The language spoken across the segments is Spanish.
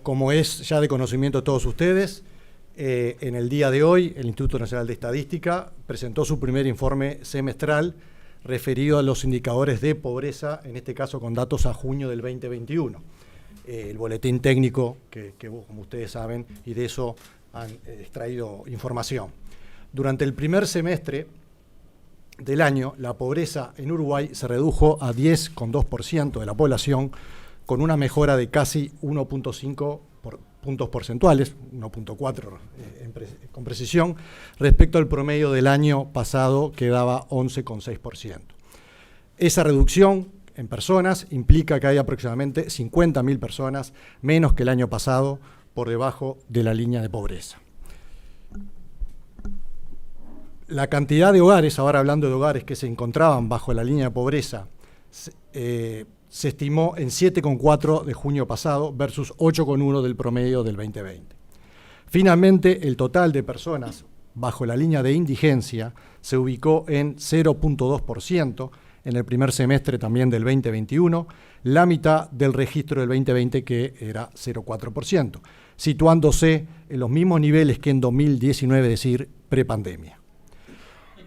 Como es ya de conocimiento de todos ustedes, en el día de hoy el Instituto Nacional de Estadística presentó su primer informe semestral referido a los indicadores de pobreza, en este caso con datos a junio del 2021. El boletín técnico que como ustedes saben, y de eso han extraído información. Durante el primer semestre del año, la pobreza en Uruguay se redujo a 10,2% de la población, con una mejora de casi 1,5 puntos porcentuales, 1,4 con precisión, respecto al promedio del año pasado, que daba 11,6%. Esa reducción en personas implica que hay aproximadamente 50.000 personas menos que el año pasado por debajo de la línea de pobreza. La cantidad de hogares, ahora hablando de hogares que se encontraban bajo la línea de pobreza, se estimó en 7,4 de junio pasado versus 8,1 del promedio del 2020. Finalmente, el total de personas bajo la línea de indigencia se ubicó en 0,2% en el primer semestre también del 2021, la mitad del registro del 2020, que era 0,4%, situándose en los mismos niveles que en 2019, es decir, prepandemia.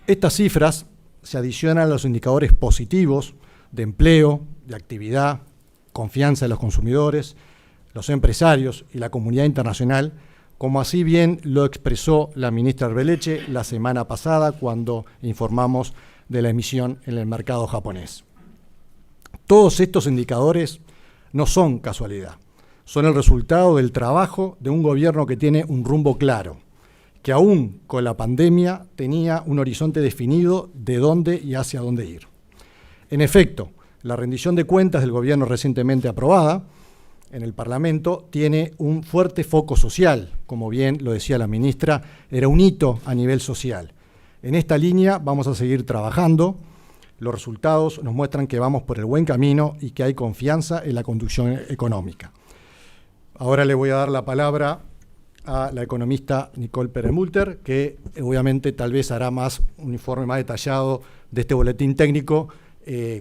Estas cifras se adicionan a los indicadores positivos de empleo, de actividad, confianza de los consumidores, los empresarios y la comunidad internacional, como así bien lo expresó la ministra Arbeleche la semana pasada cuando informamos de la emisión en el mercado japonés. Todos estos indicadores no son casualidad, son el resultado del trabajo de un gobierno que tiene un rumbo claro, que aún con la pandemia tenía un horizonte definido de dónde y hacia dónde ir. En efecto, la rendición de cuentas del gobierno recientemente aprobada en el Parlamento tiene un fuerte foco social, como bien lo decía la ministra, era un hito a nivel social. En esta línea vamos a seguir trabajando. Los resultados nos muestran que vamos por el buen camino y que hay confianza en la conducción económica. Ahora le voy a dar la palabra a la economista Nicole Perelmutter, que obviamente tal vez hará un informe más detallado de este boletín técnico,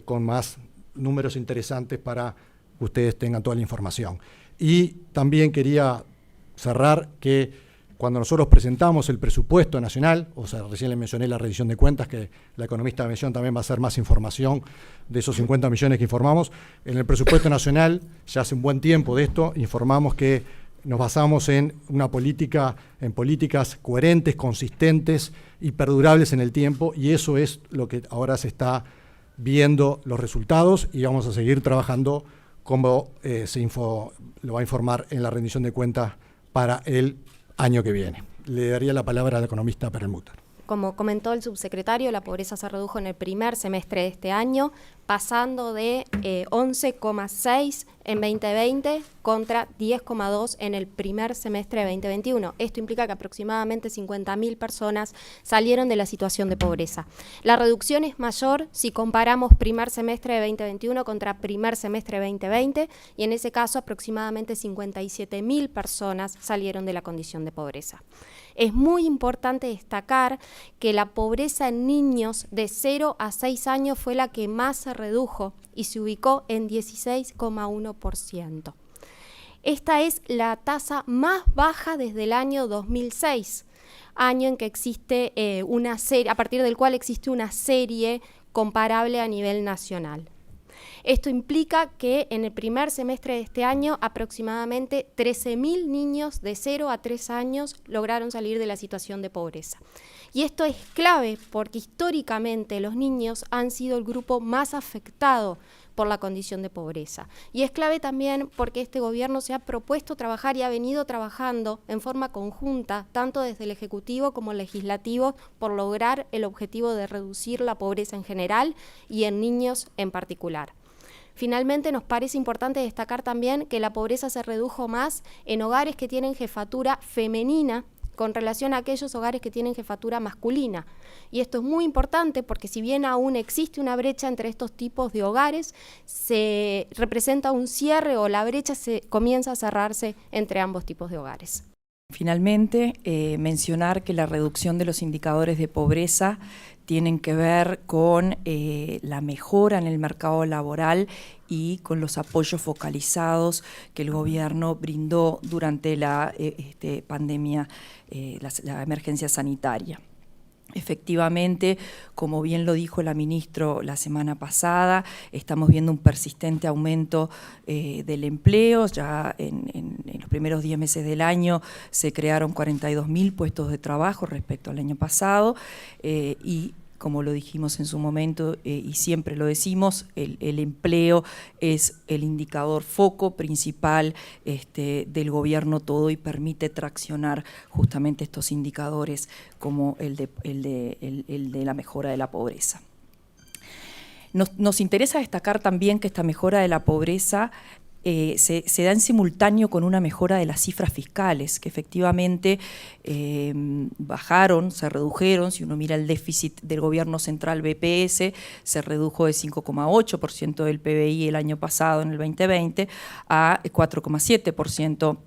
con más números interesantes para que ustedes tengan toda la información. Y también quería cerrar que cuando nosotros presentamos el presupuesto nacional, o sea, recién le mencioné la rendición de cuentas, que la economista mencionó, también va a hacer más información de esos 50 millones que informamos. En el presupuesto nacional, ya hace un buen tiempo de esto, informamos que nos basamos en políticas coherentes, consistentes y perdurables en el tiempo, y eso es lo que ahora se está viendo los resultados, y vamos a seguir trabajando como lo va a informar en la rendición de cuentas para el año que viene. Le daría la palabra a la economista Perelmutter. Como comentó el subsecretario, la pobreza se redujo en el primer semestre de este año, pasando de 11,6 en 2020 contra 10,2 en el primer semestre de 2021. Esto implica que aproximadamente 50.000 personas salieron de la situación de pobreza. La reducción es mayor si comparamos primer semestre de 2021 contra primer semestre de 2020, y en ese caso aproximadamente 57.000 personas salieron de la condición de pobreza. Es muy importante destacar que la pobreza en niños de 0 a 6 años fue la que más se redujo y se ubicó en 16,1%. Esta es la tasa más baja desde el año 2006, año en que existe una serie, a partir del cual existe una serie comparable a nivel nacional. Esto implica que en el primer semestre de este año aproximadamente 13.000 niños de 0 a 3 años lograron salir de la situación de pobreza. Y esto es clave porque históricamente los niños han sido el grupo más afectado por la condición de pobreza. Y es clave también porque este gobierno se ha propuesto trabajar y ha venido trabajando en forma conjunta, tanto desde el Ejecutivo como el Legislativo, por lograr el objetivo de reducir la pobreza en general y en niños en particular. Finalmente, nos parece importante destacar también que la pobreza se redujo más en hogares que tienen jefatura femenina con relación a aquellos hogares que tienen jefatura masculina. Y esto es muy importante porque si bien aún existe una brecha entre estos tipos de hogares, se representa un cierre o la brecha se comienza a cerrarse entre ambos tipos de hogares. Finalmente, mencionar que la reducción de los indicadores de pobreza tienen que ver con la mejora en el mercado laboral y con los apoyos focalizados que el gobierno brindó durante la pandemia, la emergencia sanitaria. Efectivamente, como bien lo dijo la ministra la semana pasada, estamos viendo un persistente aumento del empleo. Ya en los primeros 10 meses del año se crearon 42.000 puestos de trabajo respecto al año pasado y como lo dijimos en su momento y siempre lo decimos, el empleo es el indicador foco principal del gobierno todo y permite traccionar justamente estos indicadores como el de la mejora de la pobreza. Nos interesa destacar también que esta mejora de la pobreza se da en simultáneo con una mejora de las cifras fiscales, que efectivamente bajaron, se redujeron. Si uno mira el déficit del gobierno central BPS, se redujo de 5,8% del PBI el año pasado, en el 2020, a 4,7%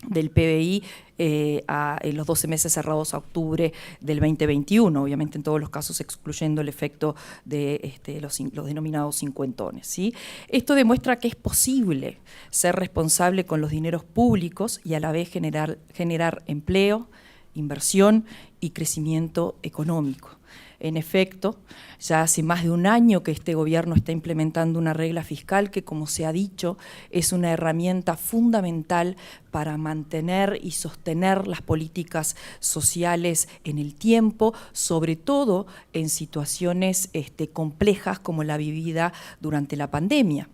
del PBI en los 12 meses cerrados a octubre del 2021, obviamente en todos los casos excluyendo el efecto de los denominados cincuentones, ¿sí? Esto demuestra que es posible ser responsable con los dineros públicos y a la vez generar empleo, inversión y crecimiento económico. En efecto, ya hace más de un año que este gobierno está implementando una regla fiscal que, como se ha dicho, es una herramienta fundamental para mantener y sostener las políticas sociales en el tiempo, sobre todo en situaciones complejas como la vivida durante la pandemia.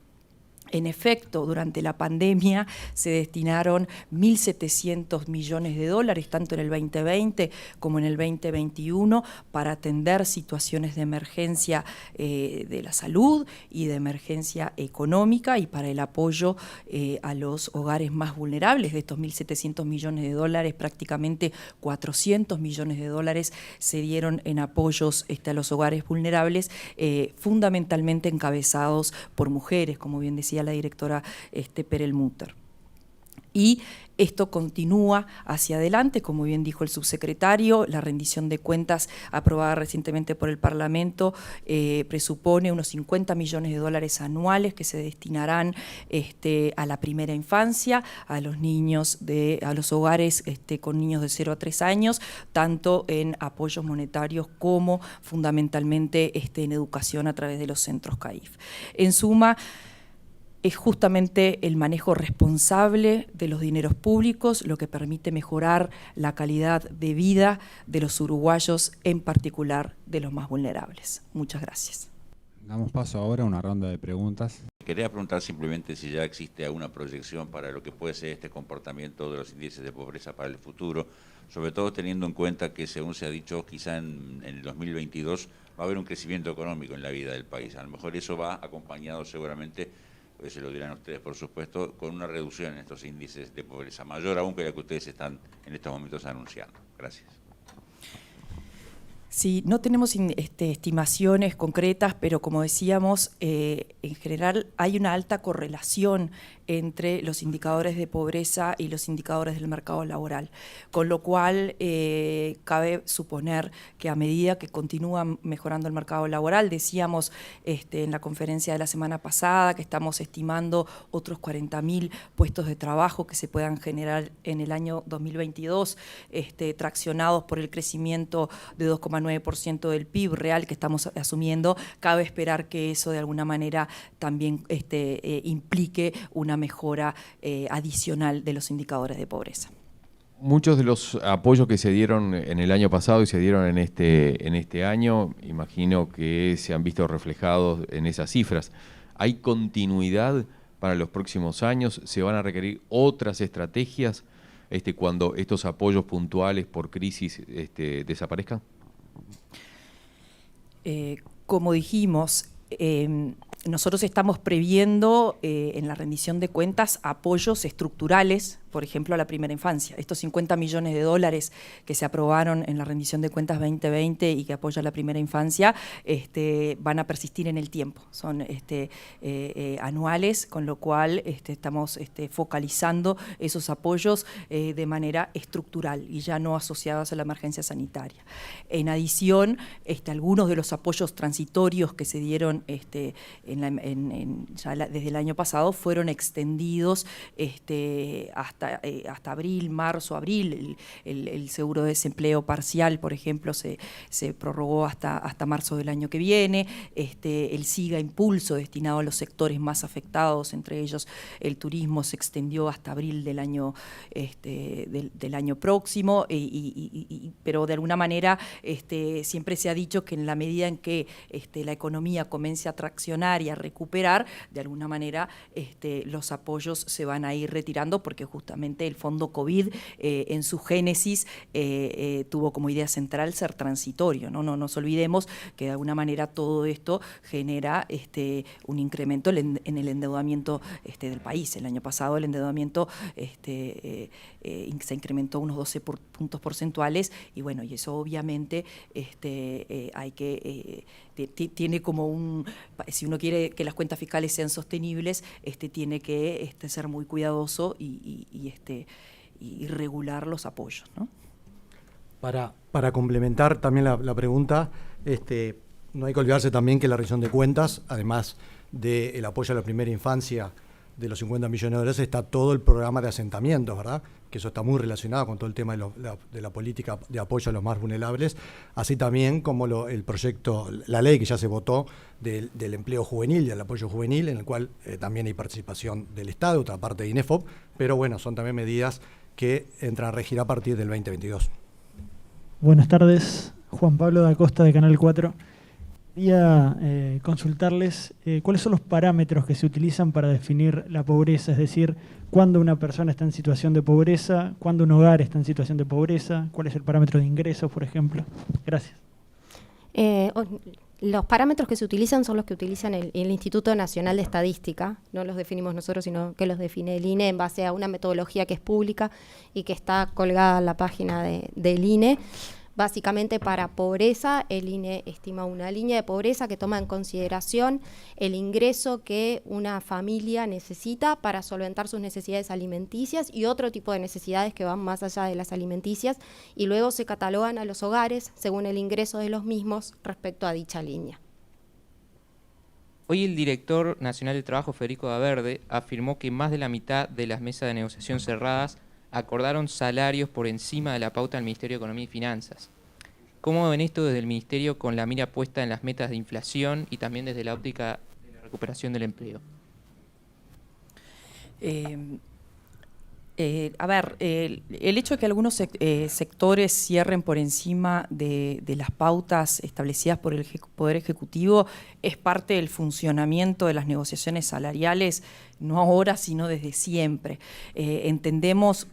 En efecto, durante la pandemia se destinaron 1.700 millones de dólares, tanto en el 2020 como en el 2021, para atender situaciones de emergencia de la salud y de emergencia económica y para el apoyo a los hogares más vulnerables. De estos 1.700 millones de dólares, prácticamente 400 millones de dólares se dieron en apoyos a los hogares vulnerables, fundamentalmente encabezados por mujeres, como bien decía la directora Perelmutter. Y esto continúa hacia adelante, como bien dijo el subsecretario, la rendición de cuentas aprobada recientemente por el Parlamento presupone unos 50 millones de dólares anuales que se destinarán a la primera infancia, a los niños, a los hogares con niños de 0 a 3 años, tanto en apoyos monetarios como fundamentalmente en educación a través de los centros CAIF. En suma, es justamente el manejo responsable de los dineros públicos lo que permite mejorar la calidad de vida de los uruguayos, en particular de los más vulnerables. Muchas gracias. Damos paso ahora a una ronda de preguntas. Quería preguntar simplemente si ya existe alguna proyección para lo que puede ser este comportamiento de los índices de pobreza para el futuro, sobre todo teniendo en cuenta que, según se ha dicho, quizá en el 2022 va a haber un crecimiento económico en la vida del país. A lo mejor eso va acompañado seguramente, pues se lo dirán ustedes por supuesto, con una reducción en estos índices de pobreza, mayor aún que la que ustedes están en estos momentos anunciando. Gracias. Sí, no tenemos estimaciones concretas, pero como decíamos, en general hay una alta correlación entre los indicadores de pobreza y los indicadores del mercado laboral, con lo cual cabe suponer que a medida que continúa mejorando el mercado laboral, decíamos en la conferencia de la semana pasada que estamos estimando otros 40.000 puestos de trabajo que se puedan generar en el año 2022, traccionados por el crecimiento de 2,9% del PIB real que estamos asumiendo. Cabe esperar que eso de alguna manera también implique una mejora adicional de los indicadores de pobreza. Muchos de los apoyos que se dieron en el año pasado y se dieron en este año, imagino que se han visto reflejados en esas cifras. ¿Hay continuidad para los próximos años? ¿Se van a requerir otras estrategias cuando estos apoyos puntuales por crisis desaparezcan? Como dijimos, nosotros estamos previendo en la rendición de cuentas apoyos estructurales por ejemplo, a la primera infancia. Estos 50 millones de dólares que se aprobaron en la rendición de cuentas 2020 y que apoya la primera infancia, van a persistir en el tiempo. Son anuales, con lo cual estamos focalizando esos apoyos de manera estructural y ya no asociados a la emergencia sanitaria. En adición, algunos de los apoyos transitorios que se dieron desde el año pasado fueron extendidos hasta abril, marzo, abril. El seguro de desempleo parcial, por ejemplo, se prorrogó hasta marzo del año que viene. El SIGA Impulso, destinado a los sectores más afectados, entre ellos el turismo, se extendió hasta abril del año próximo, pero de alguna manera siempre se ha dicho que en la medida en que la economía comience a traccionar y a recuperar, de alguna manera los apoyos se van a ir retirando, porque justamente el fondo COVID en su génesis tuvo como idea central ser transitorio, ¿no? No nos olvidemos que de alguna manera todo esto genera un incremento en el endeudamiento del país. El año pasado el endeudamiento se incrementó unos 12 puntos porcentuales y bueno, y eso obviamente tiene como si uno quiere que las cuentas fiscales sean sostenibles, tiene que ser muy cuidadoso y regular los apoyos, ¿no? Para complementar también la pregunta, no hay que olvidarse también que la rendición de cuentas, además del apoyo a la primera infancia de los 50 millones de dólares, está todo el programa de asentamientos, ¿verdad? Que eso está muy relacionado con todo el tema de la política de apoyo a los más vulnerables, así también como el proyecto, la ley que ya se votó del empleo juvenil y del apoyo juvenil, en el cual también hay participación del Estado, otra parte de INEFOP, pero bueno, son también medidas que entran a regir a partir del 2022. Buenas tardes, Juan Pablo da Costa de Canal 4. Quería consultarles cuáles son los parámetros que se utilizan para definir la pobreza, es decir, cuándo una persona está en situación de pobreza, cuándo un hogar está en situación de pobreza, cuál es el parámetro de ingresos, por ejemplo. Gracias. Los parámetros que se utilizan son los que utilizan el Instituto Nacional de Estadística, no los definimos nosotros, sino que los define el INE en base a una metodología que es pública y que está colgada en la página del INE. Básicamente, para pobreza, el INE estima una línea de pobreza que toma en consideración el ingreso que una familia necesita para solventar sus necesidades alimenticias y otro tipo de necesidades que van más allá de las alimenticias, y luego se catalogan a los hogares según el ingreso de los mismos respecto a dicha línea. Hoy el director nacional de trabajo, Federico Daverde, afirmó que más de la mitad de las mesas de negociación cerradas acordaron salarios por encima de la pauta del Ministerio de Economía y Finanzas. ¿Cómo ven esto desde el Ministerio con la mira puesta en las metas de inflación y también desde la óptica de la recuperación del empleo? El hecho de que algunos sectores cierren por encima de las pautas establecidas por el Poder Ejecutivo es parte del funcionamiento de las negociaciones salariales, no ahora, sino desde siempre. Entendemos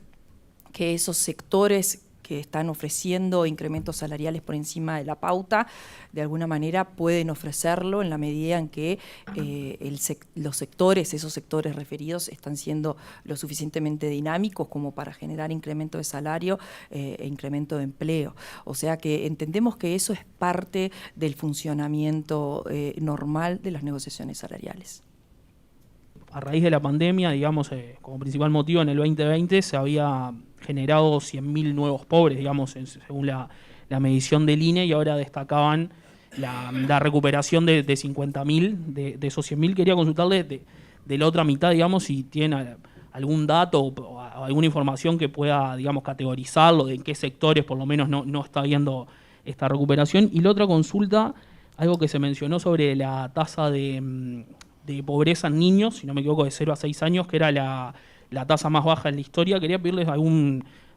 que esos sectores que están ofreciendo incrementos salariales por encima de la pauta, de alguna manera pueden ofrecerlo en la medida en que esos sectores referidos están siendo lo suficientemente dinámicos como para generar incremento de salario e incremento de empleo. O sea que entendemos que eso es parte del funcionamiento normal de las negociaciones salariales. A raíz de la pandemia, digamos, como principal motivo en el 2020 se había generado 100.000 nuevos pobres, digamos, según la medición del INE, y ahora destacaban la recuperación de 50.000 de esos 100.000. Quería consultarle de la otra mitad, digamos, si tienen algún dato o alguna información que pueda, digamos, categorizarlo, de en qué sectores por lo menos no está habiendo esta recuperación. Y la otra consulta, algo que se mencionó sobre la tasa de pobreza en niños, si no me equivoco, de 0 a 6 años, que era la tasa más baja en la historia. Quería pedirles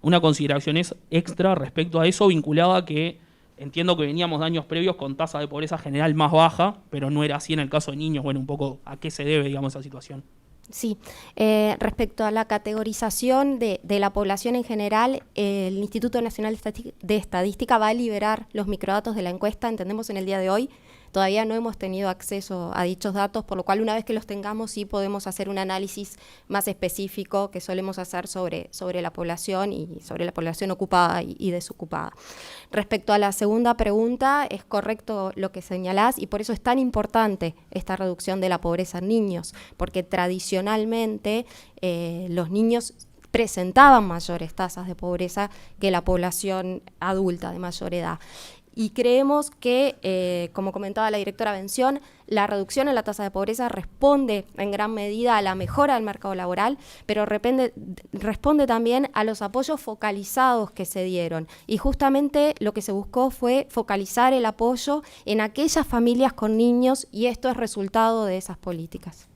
una consideración extra respecto a eso, vinculada a que entiendo que veníamos de años previos con tasa de pobreza general más baja, pero no era así en el caso de niños. Bueno, un poco a qué se debe, digamos, esa situación. Sí, respecto a la categorización de la población en general, el Instituto Nacional de Estadística va a liberar los microdatos de la encuesta, entendemos en el día de hoy. Todavía no hemos tenido acceso a dichos datos, por lo cual una vez que los tengamos sí podemos hacer un análisis más específico que solemos hacer sobre la población y sobre la población ocupada y desocupada. Respecto a la segunda pregunta, es correcto lo que señalás y por eso es tan importante esta reducción de la pobreza en niños, porque tradicionalmente los niños presentaban mayores tasas de pobreza que la población adulta de mayor edad. Y creemos que, como comentaba la directora Bención, la reducción en la tasa de pobreza responde en gran medida a la mejora del mercado laboral, pero responde también a los apoyos focalizados que se dieron. Y justamente lo que se buscó fue focalizar el apoyo en aquellas familias con niños y esto es resultado de esas políticas.